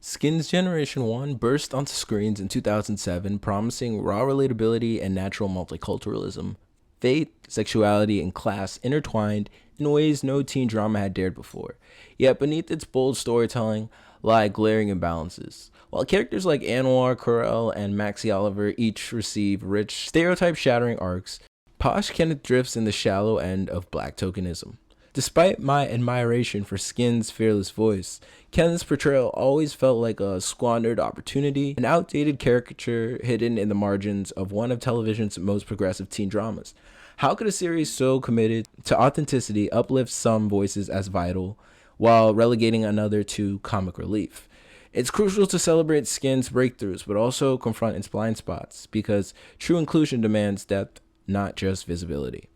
Skins Generation 1 burst onto screens in 2007, promising raw relatability and natural multiculturalism. Fate, sexuality, and class intertwined in ways no teen drama had dared before. Yet beneath its bold storytelling lie glaring imbalances. While characters like Anwar Kharral and Maxxie Oliver each receive rich, stereotype-shattering arcs, Posh Kenneth drifts in the shallow end of black tokenism. Despite my admiration for Skin's fearless voice, Kenneth's portrayal always felt like a squandered opportunity, an outdated caricature hidden in the margins of one of television's most progressive teen dramas. How could a series so committed to authenticity uplift some voices as vital, while relegating another to comic relief? It's crucial to celebrate Skin's breakthroughs, but also confront its blind spots, because true inclusion demands depth, not just visibility.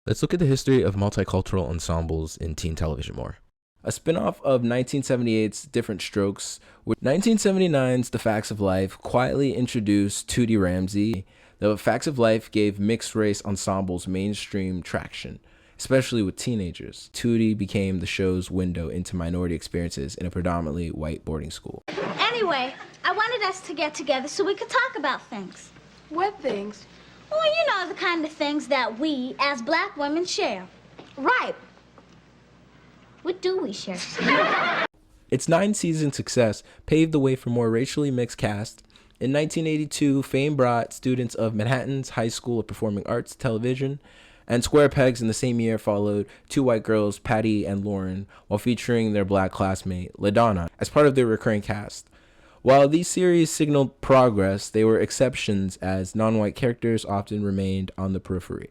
Let's look at the history of multicultural ensembles in teen television more. A spin-off of 1978's Different Strokes, with 1979's The Facts of Life quietly introduced Tootie Ramsey. The Facts of Life gave mixed-race ensembles mainstream traction, especially with teenagers. Tootie became the show's window into minority experiences in a predominantly white boarding school. Anyway, I wanted us to get together so we could talk about things. What things? Well, you know, the kind of things that we, as black women, share. Right. What do we share? Its 9-season success paved the way for more racially mixed cast. In 1982, Fame brought students of Manhattan's High School of Performing Arts television, and Square Pegs in the same year followed two white girls, Patty and Lauren, while featuring their black classmate, LaDonna, as part of their recurring cast. While these series signaled progress, they were exceptions as non-white characters often remained on the periphery.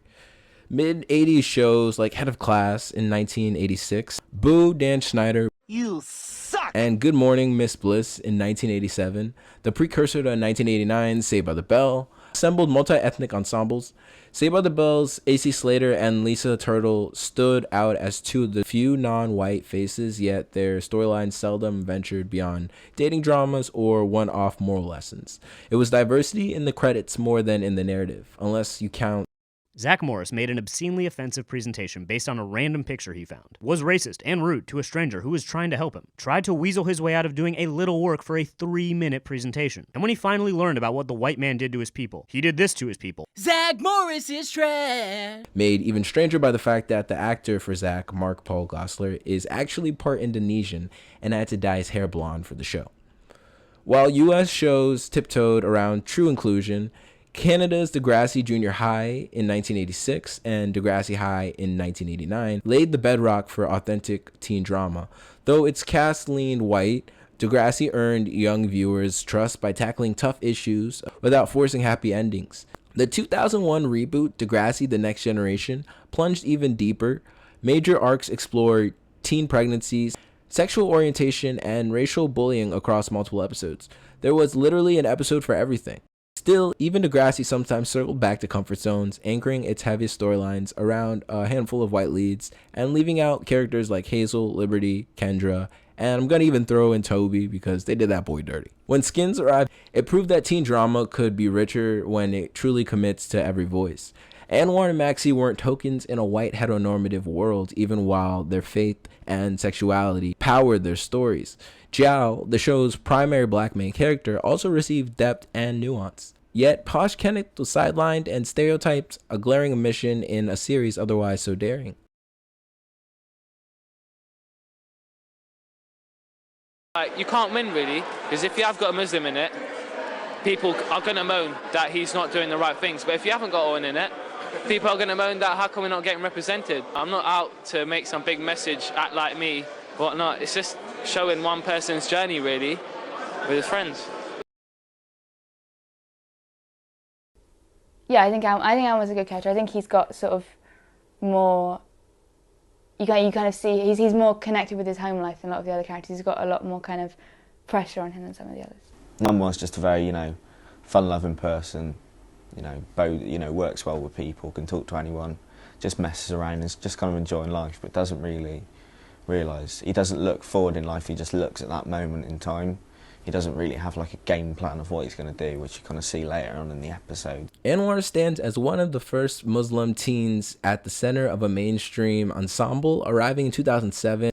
Mid-80s shows like Head of Class in 1986, Boo! Dan Schneider, You suck! and Good Morning Miss Bliss in 1987, the precursor to 1989's Saved by the Bell, assembled multi-ethnic ensembles. Saved by the Bell's AC Slater and Lisa Turtle stood out as two of the few non-white faces, yet their storylines seldom ventured beyond dating dramas or one-off moral lessons. It was diversity in the credits more than in the narrative, unless you count Zack Morris made an obscenely offensive presentation based on a random picture he found, was racist and rude to a stranger who was trying to help him, tried to weasel his way out of doing a little work for a 3-minute presentation, and when he finally learned about what the white man did to his people, he did this to his people. Zack Morris is trash! Made even stranger by the fact that the actor for Zack, Mark Paul Gosselaar, is actually part Indonesian and had to dye his hair blonde for the show. While US shows tiptoed around true inclusion, Canada's Degrassi Junior High in 1986 and Degrassi High in 1989 laid the bedrock for authentic teen drama. Though its cast leaned white, Degrassi earned young viewers' trust by tackling tough issues without forcing happy endings. The 2001 reboot, Degrassi: The Next Generation, plunged even deeper. Major arcs explored teen pregnancies, sexual orientation, and racial bullying across multiple episodes. There was literally an episode for everything. Still, even Degrassi sometimes circled back to comfort zones, anchoring its heaviest storylines around a handful of white leads and leaving out characters like Hazel, Liberty, Kendra, and I'm gonna even throw in Toby because they did that boy dirty. When Skins arrived, it proved that teen drama could be richer when it truly commits to every voice. Anwar and Maxxie weren't tokens in a white heteronormative world, even while their faith and sexuality powered their stories. Jiao, the show's primary black main character, also received depth and nuance. Yet Posh Kenneth was sidelined and stereotyped, a glaring omission in a series otherwise so daring. You can't win really, because if you have got a Muslim in it, people are going to moan that he's not doing the right things. But if you haven't got one in it, people are going to moan that how come we're not getting represented. I'm not out to make some big message, act like me, whatnot. It's just showing one person's journey really with his friends. Yeah, I think Anwar's a good character. I think he's got sort of more. You kind of see he's more connected with his home life than a lot of the other characters. He's got a lot more kind of pressure on him than some of the others. Anwar's just a very, fun-loving person. Works well with people, can talk to anyone, just messes around and is just kind of enjoying life, but doesn't really realise. He doesn't look forward in life, he just looks at that moment in time. He doesn't really have like a game plan of what he's going to do, which you kind of see later on in the episode. Anwar stands as one of the first Muslim teens at the center of a mainstream ensemble, arriving in 2007.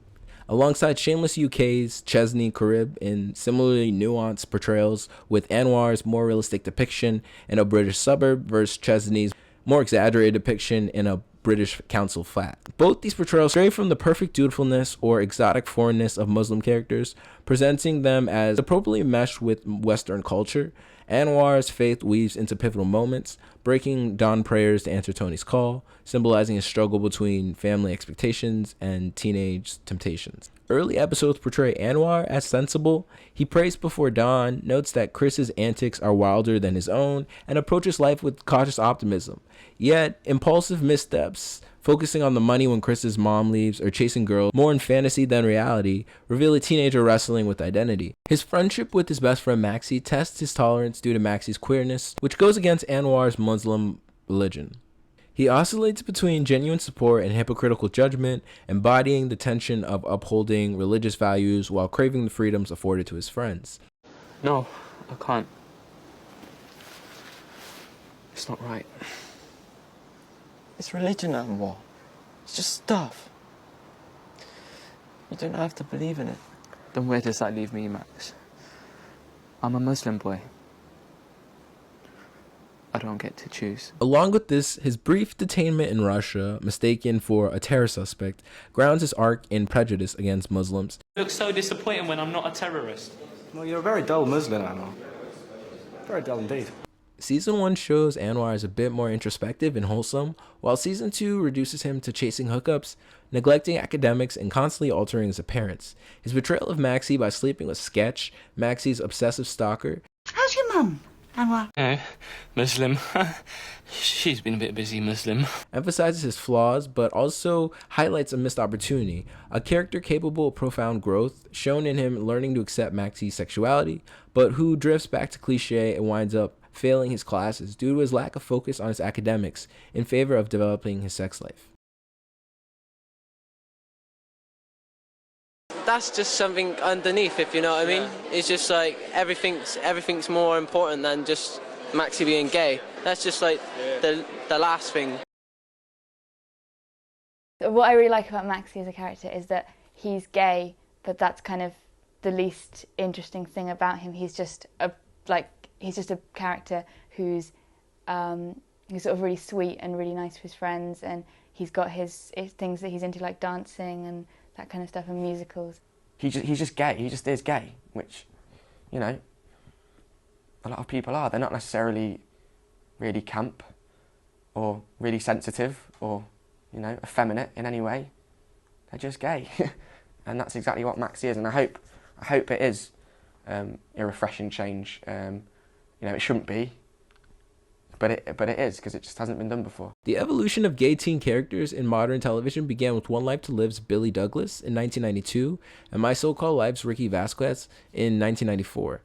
alongside Shameless UK's Chesney Carib in similarly nuanced portrayals, with Anwar's more realistic depiction in a British suburb versus Chesney's more exaggerated depiction in a British council flat. Both these portrayals stray from the perfect dutifulness or exotic foreignness of Muslim characters, presenting them as appropriately meshed with Western culture. Anwar's faith weaves into pivotal moments, breaking dawn prayers to answer Tony's call, symbolizing his struggle between family expectations and teenage temptations. Early episodes portray Anwar as sensible. He prays before dawn, notes that Chris's antics are wilder than his own, and approaches life with cautious optimism. Yet, impulsive missteps, focusing on the money when Chris's mom leaves, or chasing girls more in fantasy than reality, reveal a teenager wrestling with identity. His friendship with his best friend Maxxie tests his tolerance due to Maxxie's queerness, which goes against Anwar's Muslim religion. He oscillates between genuine support and hypocritical judgment, embodying the tension of upholding religious values while craving the freedoms afforded to his friends. No, I can't. It's not right. It's religion, Anwar. It's just stuff. You don't have to believe in it. Then where does that leave me, Max? I'm a Muslim boy. I don't get to choose. Along with this, his brief detainment in Russia, mistaken for a terror suspect, grounds his arc in prejudice against Muslims. It looks so disappointing when I'm not a terrorist. Well, you're a very dull Muslim, Anwar. Very dull indeed. Season 1 shows Anwar as a bit more introspective and wholesome, while Season 2 reduces him to chasing hookups, neglecting academics, and constantly altering his appearance. His betrayal of Maxxie by sleeping with Sketch, Maxxie's obsessive stalker. How's your mum, Anwar? Muslim. She's been a bit busy, Muslim. Emphasizes his flaws, but also highlights a missed opportunity, a character capable of profound growth, shown in him learning to accept Maxxie's sexuality, but who drifts back to cliche and winds up failing his classes due to his lack of focus on his academics in favor of developing his sex life. That's just something underneath, if you know what I mean. It's just like everything's more important than just Maxxie being gay. That's just like the last thing. What I really like about Maxxie as a character is that he's gay, but that's kind of the least interesting thing about him. He's just a character who's sort of really sweet and really nice to his friends, and he's got his things that he's into, like dancing and that kind of stuff, and musicals. He's just gay. He just is gay, which, you know, a lot of people are. They're not necessarily really camp or really sensitive or, you know, effeminate in any way. They're just gay. And that's exactly what Maxxie is, and I hope it is a refreshing change. You know, it shouldn't be, but it is, because it just hasn't been done before. The evolution of gay teen characters in modern television began with One Life to Live's Billy Douglas in 1992 and My So-Called Life's Ricky Vasquez in 1994.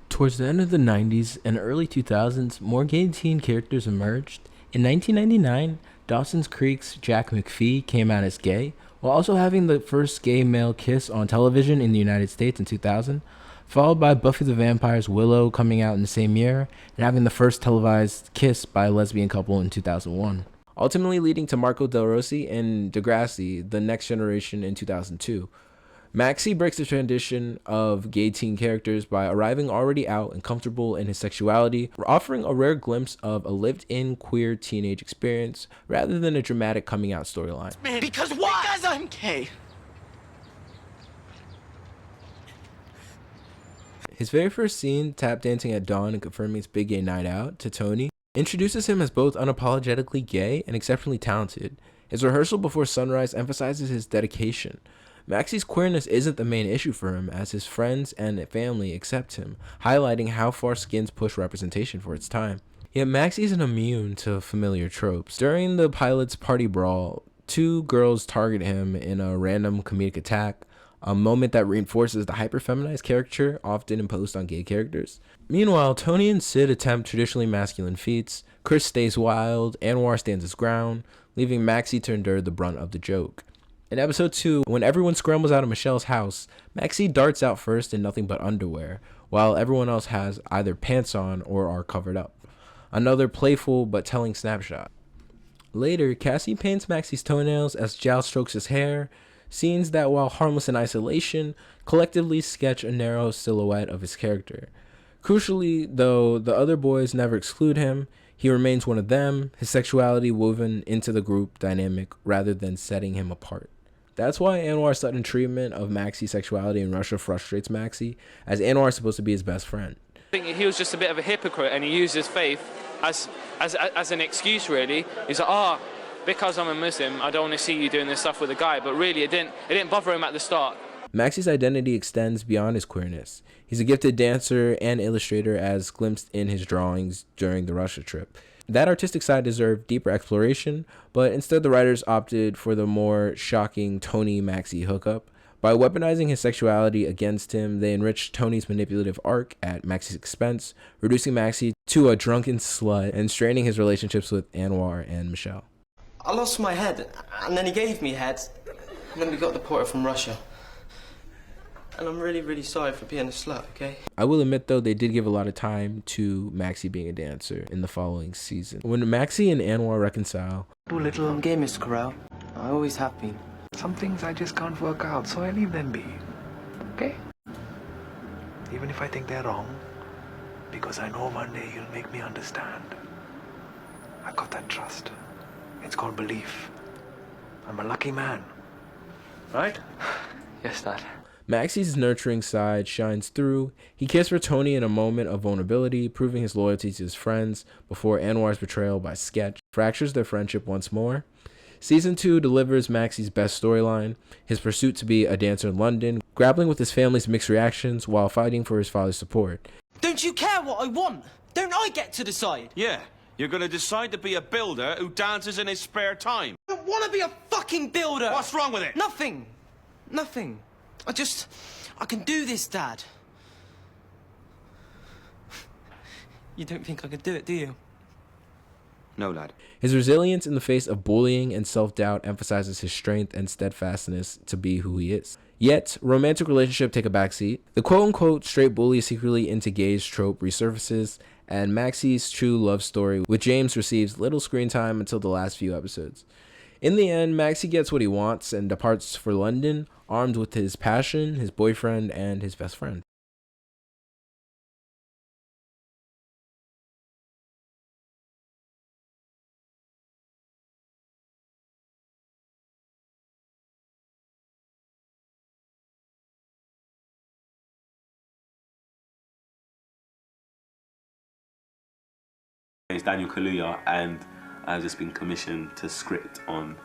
Towards the end of the 90s and early 2000s, more gay teen characters emerged. In 1999, Dawson's Creek's Jack McPhee came out as gay, while also having the first gay male kiss on television in the United States in 2000. Followed by Buffy the Vampire's Willow coming out in the same year, and having the first televised kiss by a lesbian couple in 2001. Ultimately leading to Marco Del Rossi and Degrassi, The Next Generation in 2002. Maxxie breaks the tradition of gay teen characters by arriving already out and comfortable in his sexuality, offering a rare glimpse of a lived-in queer teenage experience, rather than a dramatic coming-out storyline. Because why? Because I'm gay. His very first scene, tap dancing at dawn and confirming his big gay night out to Tony, introduces him as both unapologetically gay and exceptionally talented. His rehearsal before sunrise emphasizes his dedication. Maxxie's queerness isn't the main issue for him, as his friends and family accept him, highlighting how far skins push representation for its time. Yet Maxxie isn't immune to familiar tropes. During the pilot's party brawl, two girls target him in a random comedic attack, a moment that reinforces the hyper-feminized caricature often imposed on gay characters. Meanwhile, Tony and Sid attempt traditionally masculine feats, Chris stays wild, Anwar stands his ground, leaving Maxxie to endure the brunt of the joke. In episode 2, when everyone scrambles out of Michelle's house, Maxxie darts out first in nothing but underwear, while everyone else has either pants on or are covered up. Another playful but telling snapshot. Later, Cassie paints Maxxie's toenails as Jal strokes his hair. scenes that, while harmless in isolation, collectively sketch a narrow silhouette of his character. Crucially, though, the other boys never exclude him. He remains one of them, his sexuality woven into the group dynamic rather than setting him apart. That's why Anwar's sudden treatment of Maxxie's sexuality in Russia frustrates Maxxie, as Anwar is supposed to be his best friend. I think he was just a bit of a hypocrite, and he used his faith as an excuse, really. He's like, because I'm a Muslim, I don't want to see you doing this stuff with a guy. But really, it didn't bother him at the start. Maxxie's identity extends beyond his queerness. He's a gifted dancer and illustrator, as glimpsed in his drawings during the Russia trip. That artistic side deserved deeper exploration, but instead the writers opted for the more shocking Tony-Maxxie hookup. By weaponizing his sexuality against him, they enriched Tony's manipulative arc at Maxxie's expense, reducing Maxxie to a drunken slut and straining his relationships with Anwar and Michelle. I lost my head, and then he gave me head, and then we got deported from Russia. And I'm really, really sorry for being a slut, okay? I will admit, though, they did give a lot of time to Maxxie being a dancer in the following season. When Maxxie and Anwar reconcile... I'm gay, Mr. Kharral. I always have been. Some things I just can't work out, so I leave them be. Okay? Even if I think they're wrong, because I know one day you'll make me understand. I got that trust. It's called belief. I'm a lucky man. Right? Yes, Dad. Maxxie's nurturing side shines through. He cares for Tony in a moment of vulnerability, proving his loyalty to his friends before Anwar's betrayal by Sketch fractures their friendship once more. Season 2 delivers Maxxie's best storyline, his pursuit to be a dancer in London, grappling with his family's mixed reactions while fighting for his father's support. Don't you care what I want? Don't I get to decide? Yeah, you're gonna decide to be a builder who dances in his spare time. I don't want to be a fucking builder! What's wrong with it? Nothing. Nothing. I can do this, Dad. You don't think I could do it, do you? No, lad. His resilience in the face of bullying and self-doubt emphasizes his strength and steadfastness to be who he is. Yet, romantic relationships take a backseat. The quote-unquote straight bully secretly into gays trope resurfaces, and Maxxie's true love story with James receives little screen time until the last few episodes. In the end, Maxxie gets what he wants and departs for London, armed with his passion, his boyfriend, and his best friend. It's Daniel Kaluuya, and I've just been commissioned to script on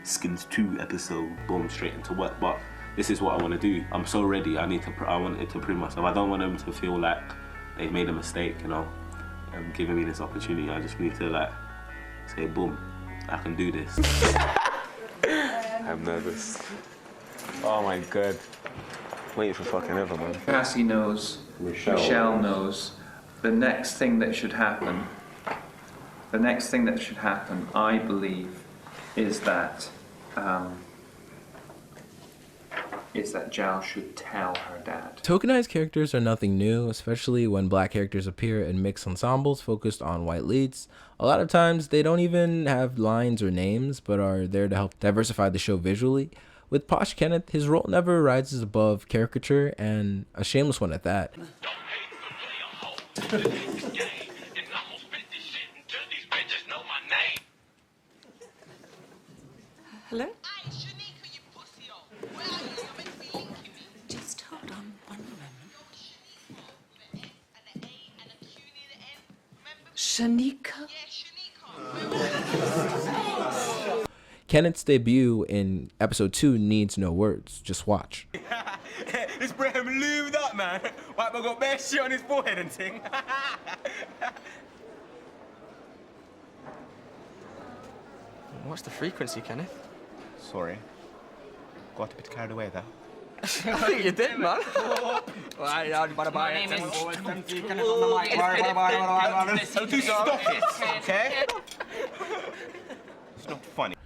Skins 2 episode, boom, straight into work. But this is what I want to do. I'm so ready. I wanted to prove myself. I don't want them to feel like they've made a mistake, you know, giving me this opportunity. I just need to like say, boom, I can do this. I'm nervous. Oh my god. Waiting for fucking ever, man. Cassie knows, Michelle knows. The next thing that should happen, I believe, is that Jal should tell her dad. Tokenized characters are nothing new, especially when black characters appear in mixed ensembles focused on white leads. A lot of times they don't even have lines or names, but are there to help diversify the show visually. With Posh Kenneth, his role never rises above caricature, and a shameless one at that. Hello? Just hold on one moment. Shanika? Kenneth's debut in episode 2 needs no words, just watch. This Brittain lubed up, man. Like, I got bare shit on his forehead and thing. What's the frequency, Kenneth? Sorry. Got a bit carried away there. I think you did, man. My name is... So do stop it, okay? It's not funny.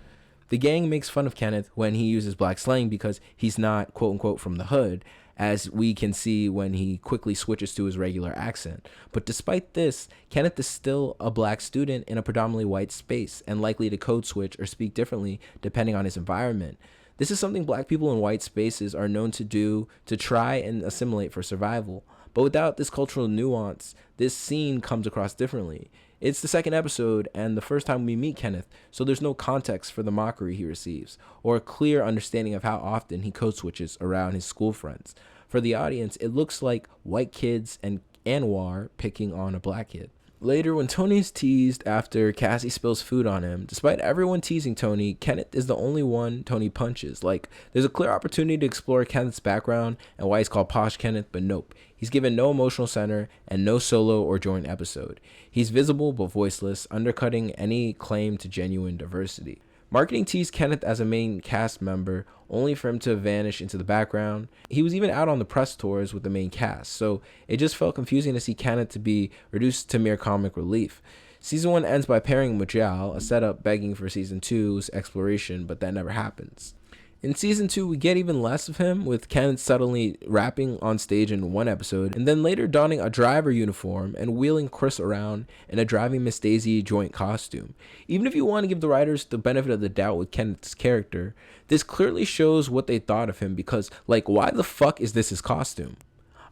The gang makes fun of Kenneth when he uses black slang because he's not quote-unquote from the hood, as we can see when he quickly switches to his regular accent. But despite this, Kenneth is still a black student in a predominantly white space and likely to code switch or speak differently depending on his environment. This is something black people in white spaces are known to do to try and assimilate for survival. But without this cultural nuance, this scene comes across differently. It's the second episode and the first time we meet Kenneth, so there's no context for the mockery he receives, or a clear understanding of how often he code switches around his school friends. For the audience, it looks like white kids and Anwar picking on a black kid. Later, when Tony is teased after Cassie spills food on him, despite everyone teasing Tony, Kenneth is the only one Tony punches. Like, there's a clear opportunity to explore Kenneth's background and why he's called Posh Kenneth, but nope. He's given no emotional center and no solo or joint episode. He's visible but voiceless, undercutting any claim to genuine diversity. Marketing teased Kenneth as a main cast member, only for him to vanish into the background. He was even out on the press tours with the main cast, so it just felt confusing to see Kenneth to be reduced to mere comic relief. Season 1 ends by pairing him with Jal, a setup begging for Season 2's exploration, but that never happens. In Season 2, we get even less of him, with Kenneth suddenly rapping on stage in one episode, and then later donning a driver uniform and wheeling Chris around in a Driving Miss Daisy joint costume. Even if you want to give the writers the benefit of the doubt with Kenneth's character, this clearly shows what they thought of him, because, like, why the fuck is this his costume?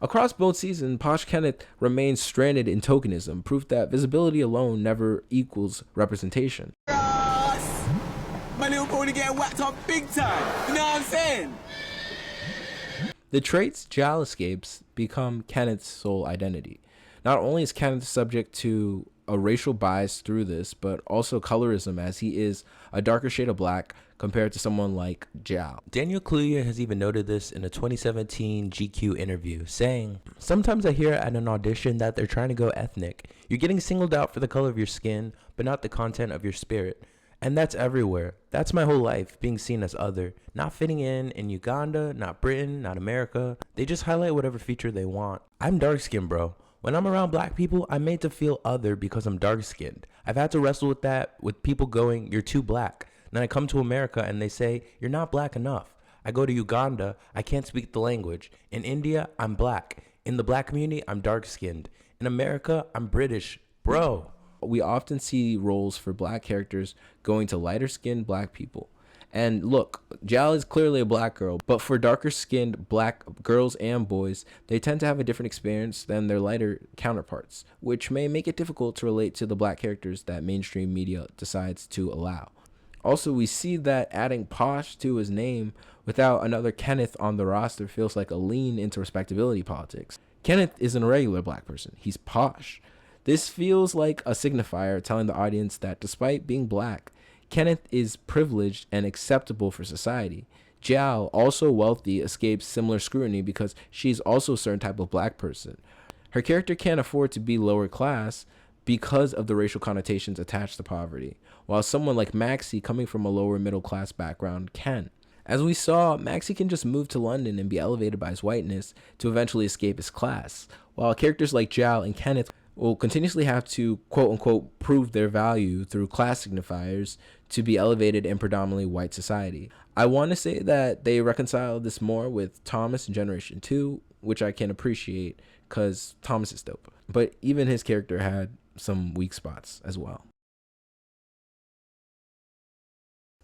Across both seasons, Posh Kenneth remains stranded in tokenism, proof that visibility alone never equals representation. My little pony getting whacked up big time. You know what I'm saying? The traits Jal escapes become Kenneth's sole identity. Not only is Kenneth subject to a racial bias through this, but also colorism, as he is a darker shade of black compared to someone like Jal. Daniel Kaluuya has even noted this in a 2017 GQ interview, saying, "Sometimes I hear at an audition that they're trying to go ethnic. You're getting singled out for the color of your skin, but not the content of your spirit. And that's everywhere. That's my whole life, being seen as other, not fitting in Uganda, not Britain, not America. They just highlight whatever feature they want. I'm dark-skinned, bro. When I'm around black people, I'm made to feel other because I'm dark-skinned. I've had to wrestle with that, with people going, you're too black. Then I come to America and they say, you're not black enough. I go to Uganda, I can't speak the language. In India, I'm black. In the black community, I'm dark-skinned. In America, I'm British. Bro." We often see roles for black characters going to lighter skinned black people. And look, Jal is clearly a black girl, but for darker skinned black girls and boys, they tend to have a different experience than their lighter counterparts, which may make it difficult to relate to the black characters that mainstream media decides to allow. Also, we see that adding Posh to his name without another Kenneth on the roster feels like a lean into respectability politics. Kenneth isn't a regular black person, he's Posh. This feels like a signifier telling the audience that despite being black, Kenneth is privileged and acceptable for society. Jal, also wealthy, escapes similar scrutiny because she's also a certain type of black person. Her character can't afford to be lower class because of the racial connotations attached to poverty, while someone like Maxxie, coming from a lower middle class background, can. As we saw, Maxxie can just move to London and be elevated by his whiteness to eventually escape his class, while characters like Jal and Kenneth will continuously have to quote-unquote prove their value through class signifiers to be elevated in predominantly white society. I want to say that they reconcile this more with Thomas in Generation 2, which I can appreciate because Thomas is dope. But even his character had some weak spots as well.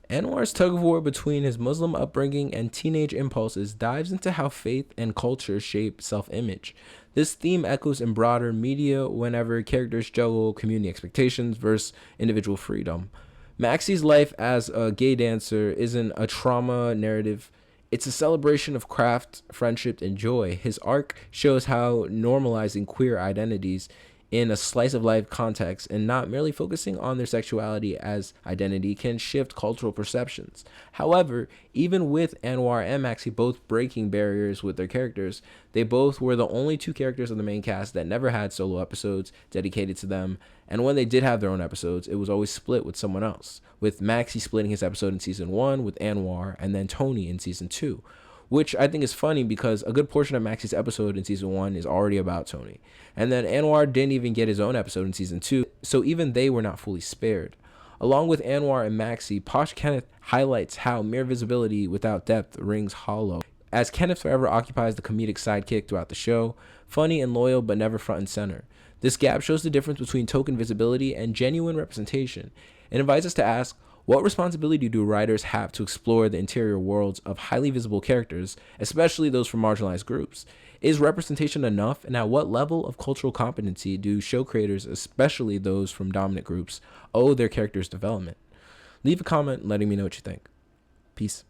Anwar's tug-of-war between his Muslim upbringing and teenage impulses dives into how faith and culture shape self-image. This theme echoes in broader media whenever characters juggle community expectations versus individual freedom. Maxxie's life as a gay dancer isn't a trauma narrative. It's a celebration of craft, friendship, and joy. His arc shows how normalizing queer identities in a slice of life context and not merely focusing on their sexuality as identity can shift cultural perceptions. However, even with Anwar and Maxxie both breaking barriers with their characters, they both were the only two characters of the main cast that never had solo episodes dedicated to them, and when they did have their own episodes, it was always split with someone else, with Maxxie splitting his episode in season 1 with Anwar and then Tony in season 2. Which I think is funny because a good portion of Maxxie's episode in season 1 is already about Tony. And then Anwar didn't even get his own episode in season 2, so even they were not fully spared. Along with Anwar and Maxxie, Posh Kenneth highlights how mere visibility without depth rings hollow, as Kenneth forever occupies the comedic sidekick throughout the show, funny and loyal but never front and center. This gap shows the difference between token visibility and genuine representation. It invites us to ask, What responsibility do writers have to explore the interior worlds of highly visible characters, especially those from marginalized groups? Is representation enough, and at what level of cultural competency do show creators, especially those from dominant groups, owe their characters' development? Leave a comment letting me know what you think. Peace.